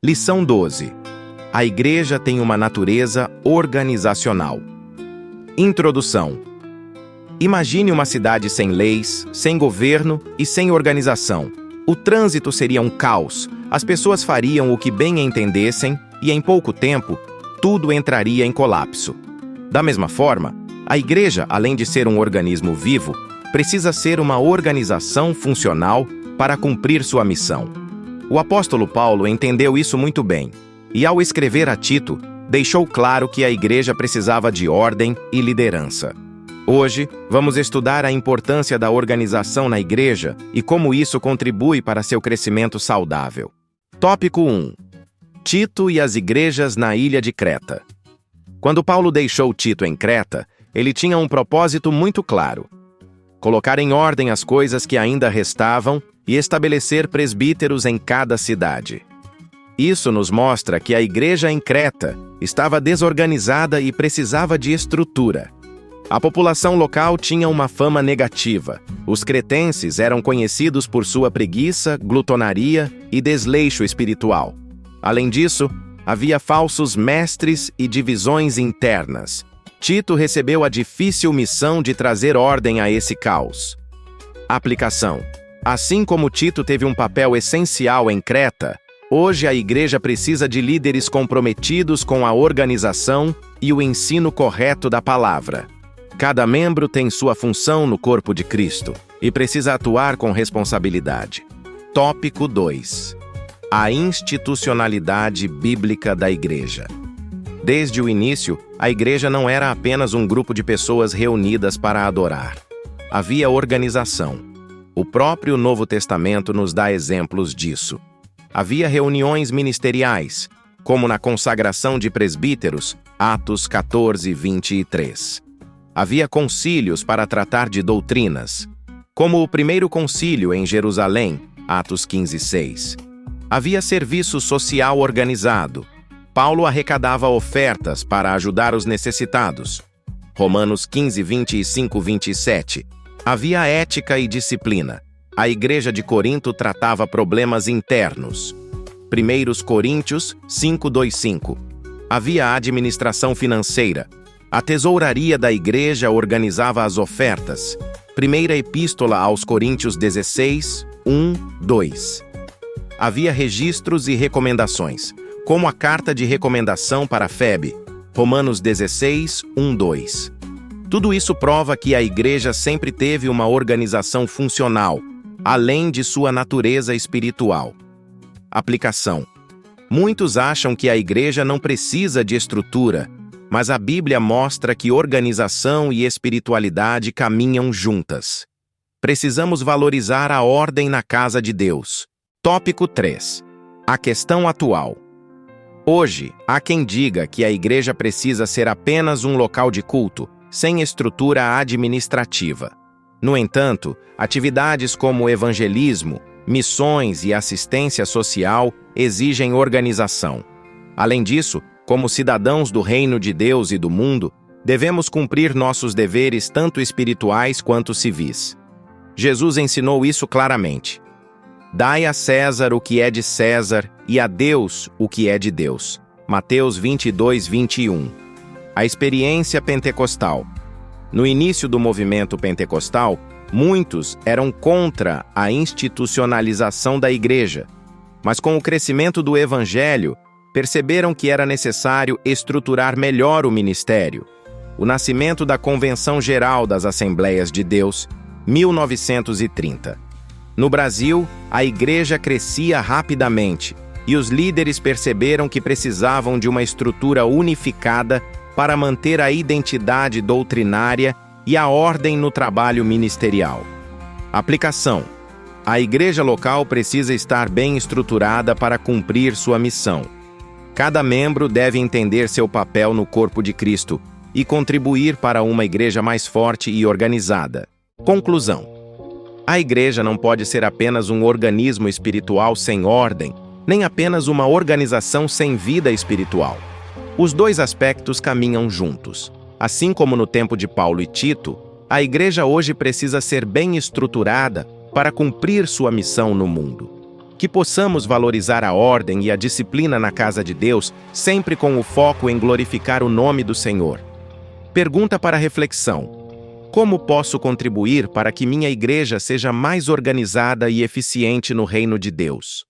Lição 12. A igreja tem uma natureza organizacional. Introdução. Imagine uma cidade sem leis, sem governo e sem organização. O trânsito seria um caos, as pessoas fariam o que bem entendessem e, em pouco tempo, tudo entraria em colapso. Da mesma forma, a igreja, além de ser um organismo vivo, precisa ser uma organização funcional para cumprir sua missão. O apóstolo Paulo entendeu isso muito bem, e ao escrever a Tito, deixou claro que a igreja precisava de ordem e liderança. Hoje, vamos estudar a importância da organização na igreja e como isso contribui para seu crescimento saudável. Tópico 1. Tito e as igrejas na ilha de Creta. Quando Paulo deixou Tito em Creta, ele tinha um propósito muito claro: colocar em ordem as coisas que ainda restavam e estabelecer presbíteros em cada cidade. Isso nos mostra que a igreja em Creta estava desorganizada e precisava de estrutura. A população local tinha uma fama negativa. Os cretenses eram conhecidos por sua preguiça, glutonaria e desleixo espiritual. Além disso, havia falsos mestres e divisões internas. Tito recebeu a difícil missão de trazer ordem a esse caos. Aplicação. Assim como Tito teve um papel essencial em Creta, hoje a igreja precisa de líderes comprometidos com a organização e o ensino correto da palavra. Cada membro tem sua função no corpo de Cristo e precisa atuar com responsabilidade. Tópico 2. A institucionalidade bíblica da igreja. Desde o início, a igreja não era apenas um grupo de pessoas reunidas para adorar. Havia organização. O próprio Novo Testamento nos dá exemplos disso. Havia reuniões ministeriais, como na consagração de presbíteros, Atos 14, 23. Havia concílios para tratar de doutrinas, como o primeiro concílio em Jerusalém, Atos 15, 6. Havia serviço social organizado. Paulo arrecadava ofertas para ajudar os necessitados. Romanos 15, 25, 27. Havia ética e disciplina. A igreja de Corinto tratava problemas internos. 1 Coríntios 5, 2, 5. Havia administração financeira. A tesouraria da igreja organizava as ofertas. Primeira Epístola aos Coríntios 16, 1, 2. Havia registros e recomendações, como a carta de recomendação para Febe, Romanos 16, 1, 2. Tudo isso prova que a igreja sempre teve uma organização funcional, além de sua natureza espiritual. Aplicação. Muitos acham que a igreja não precisa de estrutura, mas a Bíblia mostra que organização e espiritualidade caminham juntas. Precisamos valorizar a ordem na casa de Deus. Tópico 3. A questão atual. Hoje, há quem diga que a igreja precisa ser apenas um local de culto, sem estrutura administrativa. No entanto, atividades como evangelismo, missões e assistência social exigem organização. Além disso, como cidadãos do reino de Deus e do mundo, devemos cumprir nossos deveres tanto espirituais quanto civis. Jesus ensinou isso claramente. Dai a César o que é de César e a Deus o que é de Deus. Mateus 22, 21. A experiência pentecostal. No início do movimento pentecostal, muitos eram contra a institucionalização da igreja, mas com o crescimento do evangelho, perceberam que era necessário estruturar melhor o ministério. O nascimento da Convenção Geral das Assembleias de Deus, 1930. No Brasil, a igreja crescia rapidamente e os líderes perceberam que precisavam de uma estrutura unificada para manter a identidade doutrinária e a ordem no trabalho ministerial. Aplicação. A igreja local precisa estar bem estruturada para cumprir sua missão. Cada membro deve entender seu papel no corpo de Cristo e contribuir para uma igreja mais forte e organizada. Conclusão. A igreja não pode ser apenas um organismo espiritual sem ordem, nem apenas uma organização sem vida espiritual. Os dois aspectos caminham juntos. Assim como no tempo de Paulo e Tito, a igreja hoje precisa ser bem estruturada para cumprir sua missão no mundo. Que possamos valorizar a ordem e a disciplina na casa de Deus, sempre com o foco em glorificar o nome do Senhor. Pergunta para reflexão: como posso contribuir para que minha igreja seja mais organizada e eficiente no reino de Deus?